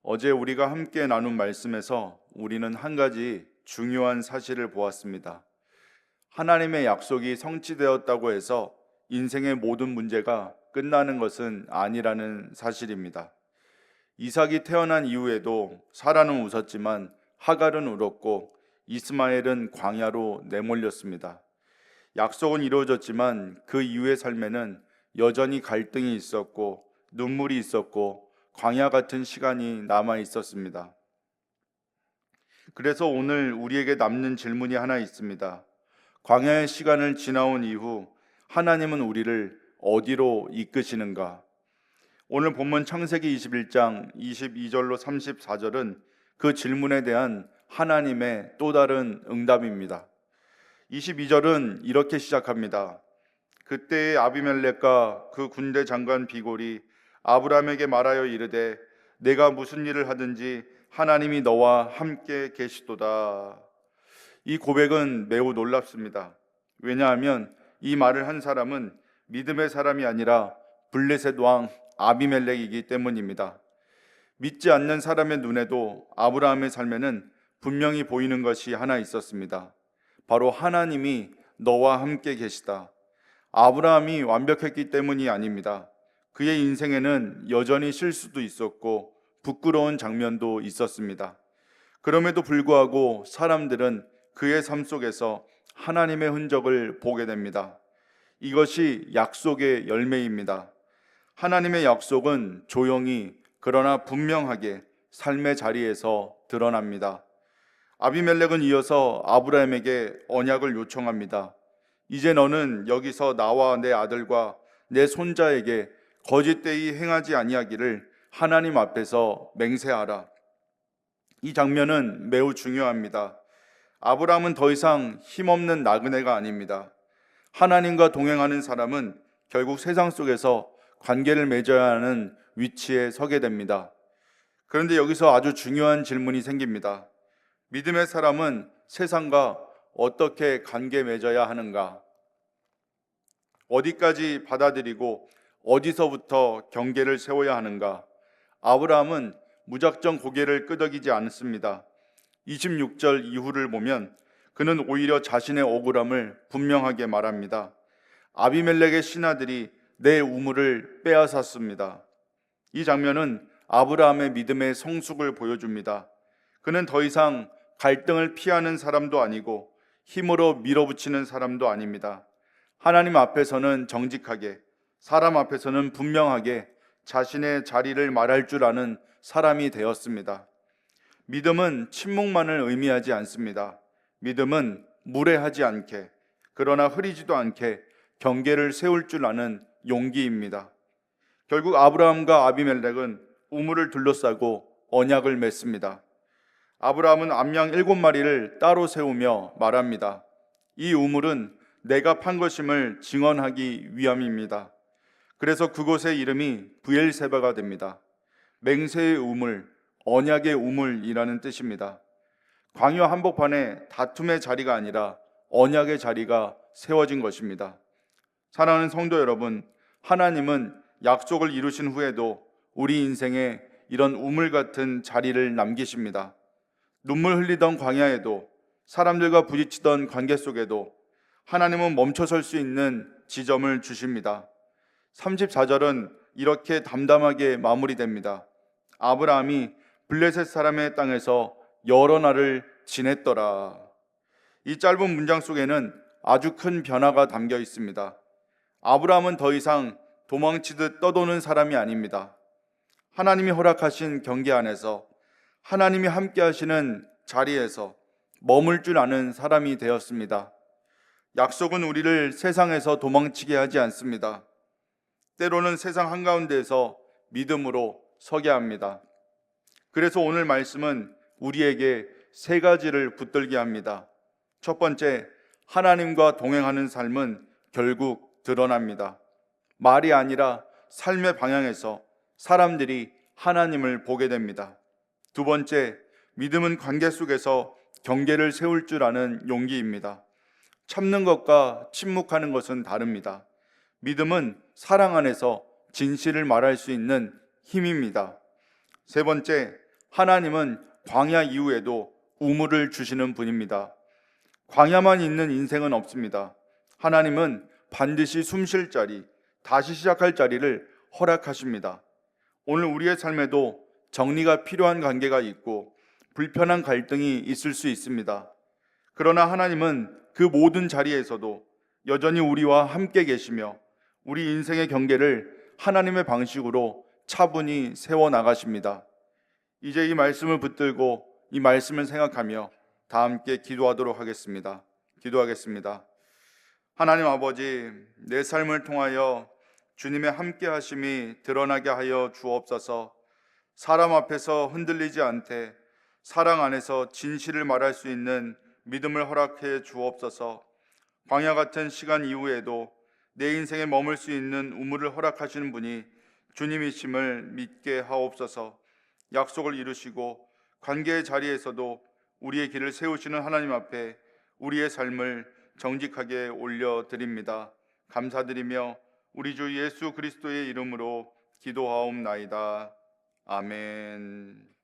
어제 우리가 함께 나눈 말씀에서 우리는 한 가지 중요한 사실을 보았습니다. 하나님의 약속이 성취되었다고 해서 인생의 모든 문제가 끝나는 것은 아니라는 사실입니다. 이삭이 태어난 이후에도 사라는 웃었지만 하갈은 울었고 이스마엘은 광야로 내몰렸습니다. 약속은 이루어졌지만 그 이후의 삶에는 여전히 갈등이 있었고 눈물이 있었고 광야 같은 시간이 남아 있었습니다. 그래서 오늘 우리에게 남는 질문이 하나 있습니다. 광야의 시간을 지나온 이후 하나님은 우리를 어디로 이끄시는가? 오늘 본문 창세기 21장 22절로 34절은 그 질문에 대한 하나님의 또 다른 응답입니다. 22절은 이렇게 시작합니다. 그때의 아비멜렉과 그 군대 장관 비골이 아브라함에게 말하여 이르되 내가 무슨 일을 하든지 하나님이 너와 함께 계시도다. 이 고백은 매우 놀랍습니다. 왜냐하면 이 말을 한 사람은 믿음의 사람이 아니라 블레셋 왕 아비멜렉이기 때문입니다. 믿지 않는 사람의 눈에도 아브라함의 삶에는 분명히 보이는 것이 하나 있었습니다. 바로 하나님이 너와 함께 계시다. 아브라함이 완벽했기 때문이 아닙니다. 그의 인생에는 여전히 실수도 있었고 부끄러운 장면도 있었습니다. 그럼에도 불구하고 사람들은 그의 삶 속에서 하나님의 흔적을 보게 됩니다. 이것이 약속의 열매입니다. 하나님의 약속은 조용히 그러나 분명하게 삶의 자리에서 드러납니다. 아비멜렉은 이어서 아브라함에게 언약을 요청합니다. 이제 너는 여기서 나와 내 아들과 내 손자에게 거짓되이 행하지 아니하기를 하나님 앞에서 맹세하라. 이 장면은 매우 중요합니다. 아브라함은 더 이상 힘없는 나그네가 아닙니다. 하나님과 동행하는 사람은 결국 세상 속에서 관계를 맺어야 하는 위치에 서게 됩니다. 그런데 여기서 아주 중요한 질문이 생깁니다. 믿음의 사람은 세상과 어떻게 관계 맺어야 하는가? 어디까지 받아들이고 어디서부터 경계를 세워야 하는가? 아브라함은 무작정 고개를 끄덕이지 않습니다. 26절 이후를 보면 그는 오히려 자신의 억울함을 분명하게 말합니다. 아비멜렉의 신하들이 내 우물을 빼앗았습니다. 이 장면은 아브라함의 믿음의 성숙을 보여줍니다. 그는 더 이상 갈등을 피하는 사람도 아니고 힘으로 밀어붙이는 사람도 아닙니다. 하나님 앞에서는 정직하게, 사람 앞에서는 분명하게 자신의 자리를 말할 줄 아는 사람이 되었습니다. 믿음은 침묵만을 의미하지 않습니다. 믿음은 무례하지 않게, 그러나 흐리지도 않게 경계를 세울 줄 아는 용기입니다. 결국 아브라함과 아비멜렉은 우물을 둘러싸고 언약을 맺습니다. 아브라함은 암양 7마리를 따로 세우며 말합니다. 이 우물은 내가 판 것임을 증언하기 위함입니다. 그래서 그곳의 이름이 브엘세바가 됩니다. 맹세의 우물, 언약의 우물이라는 뜻입니다. 광야 한복판에 다툼의 자리가 아니라 언약의 자리가 세워진 것입니다. 사랑하는 성도 여러분, 하나님은 약속을 이루신 후에도 우리 인생에 이런 우물 같은 자리를 남기십니다. 눈물 흘리던 광야에도, 사람들과 부딪히던 관계 속에도 하나님은 멈춰설 수 있는 지점을 주십니다. 34절은 이렇게 담담하게 마무리됩니다. 아브라함이 블레셋 사람의 땅에서 여러 날을 지냈더라. 이 짧은 문장 속에는 아주 큰 변화가 담겨 있습니다. 아브라함은 더 이상 도망치듯 떠도는 사람이 아닙니다. 하나님이 허락하신 경계 안에서, 하나님이 함께 하시는 자리에서 머물 줄 아는 사람이 되었습니다. 약속은 우리를 세상에서 도망치게 하지 않습니다. 때로는 세상 한가운데에서 믿음으로 서게 합니다. 그래서 오늘 말씀은 우리에게 세 가지를 붙들게 합니다. 첫 번째, 하나님과 동행하는 삶은 결국 드러납니다. 말이 아니라 삶의 방향에서 사람들이 하나님을 보게 됩니다. 두 번째, 믿음은 관계 속에서 경계를 세울 줄 아는 용기입니다. 참는 것과 침묵하는 것은 다릅니다. 믿음은 사랑 안에서 진실을 말할 수 있는 힘입니다. 세 번째, 하나님은 광야 이후에도 우물을 주시는 분입니다. 광야만 있는 인생은 없습니다. 하나님은 반드시 숨 쉴 자리, 다시 시작할 자리를 허락하십니다. 오늘 우리의 삶에도 정리가 필요한 관계가 있고 불편한 갈등이 있을 수 있습니다. 그러나 하나님은 그 모든 자리에서도 여전히 우리와 함께 계시며 우리 인생의 경계를 하나님의 방식으로 차분히 세워나가십니다. 이제 이 말씀을 붙들고 이 말씀을 생각하며 다 함께 기도하도록 하겠습니다. 기도하겠습니다. 하나님 아버지, 내 삶을 통하여 주님의 함께 하심이 드러나게 하여 주옵소서. 사람 앞에서 흔들리지 않되 사랑 안에서 진실을 말할 수 있는 믿음을 허락해 주옵소서. 광야 같은 시간 이후에도 내 인생에 머물 수 있는 우물을 허락하시는 분이 주님이심을 믿게 하옵소서. 약속을 이루시고 관계의 자리에서도 우리의 길을 세우시는 하나님 앞에 우리의 삶을 정직하게 올려드립니다. 감사드리며 우리 주 예수 그리스도의 이름으로 기도하옵나이다. 아멘.